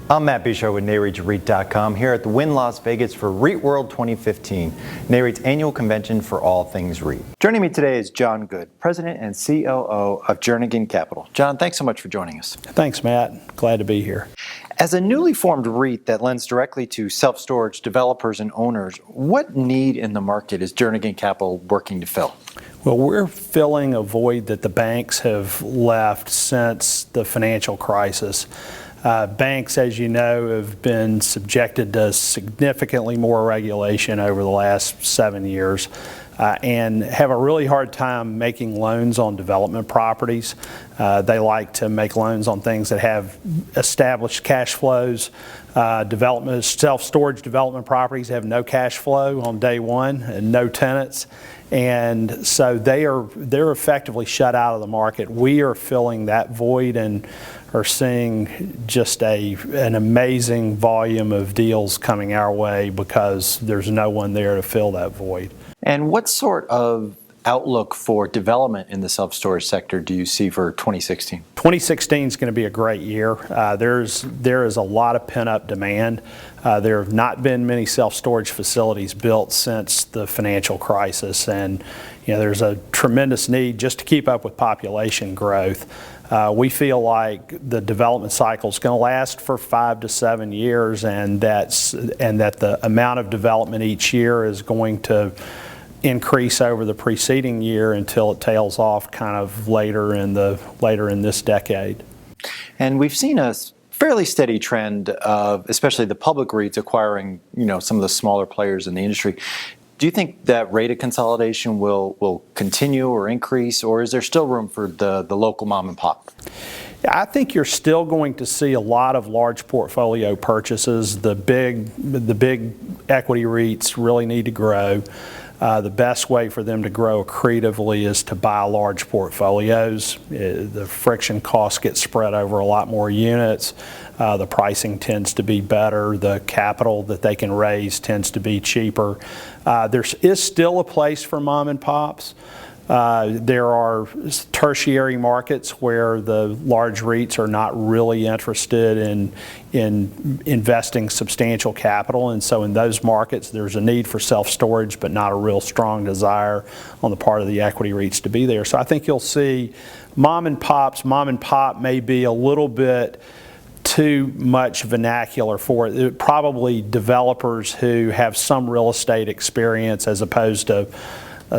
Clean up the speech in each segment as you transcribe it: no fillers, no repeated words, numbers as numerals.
I'm Matt Bishop with NAREIT.com here at the Wynn Las Vegas for REITWorld 2015, NAREIT's annual convention for all things REIT. Joining me today is John Good, President and COO of Jernigan Capital. John, thanks so much for joining us. Thanks, Matt. Glad to be here. As a newly formed REIT that lends directly to self-storage developers and owners, what need in the market is Jernigan Capital working to fill? Well, we're filling a void that the banks have left since the financial crisis. Banks, as you know, have been subjected to significantly more regulation over the last 7 years and have a really hard time making loans on development properties. They like to make loans on things that have established cash flows. Self-storage development properties have no cash flow on day one and no tenants. And so they're effectively shut out of the market. We are filling that void and are seeing just an amazing volume of deals coming our way because there's no one there to fill that void. And what sort of outlook for development in the self-storage sector do you see for 2016? 2016 is going to be a great year. There is a lot of pent-up demand. There have not been many self-storage facilities built since the financial crisis, and there's a tremendous need just to keep up with population growth. We feel like the development cycle is going to last for 5 to 7 years, and that the amount of development each year is going to increase over the preceding year until it tails off kind of later in this decade. And we've seen a fairly steady trend of especially the public REITs acquiring some of the smaller players in the industry. Do you think that rate of consolidation will continue or increase, or is there still room for the local mom and pop? I think you're still going to see a lot of large portfolio purchases. The big equity REITs really need to grow. The best way for them to grow accretively is to buy large portfolios. The friction costs get spread over a lot more units. The pricing tends to be better. The capital that they can raise tends to be cheaper. There is still a place for mom and pops. There are tertiary markets where the large REITs are not really interested in investing substantial capital, and so in those markets there's a need for self-storage but not a real strong desire on the part of the equity REITs to be there. So I think you'll see mom and pop may be a little bit too much vernacular for it. Probably developers who have some real estate experience as opposed to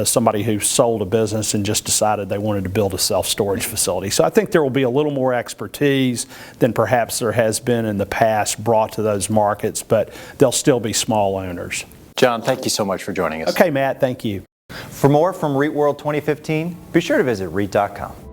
somebody who sold a business and just decided they wanted to build a self-storage facility. So I think there will be a little more expertise than perhaps there has been in the past brought to those markets, but they'll still be small owners. John, thank you so much for joining us. Okay, Matt, thank you. For more from REITWorld 2015, be sure to visit REIT.com.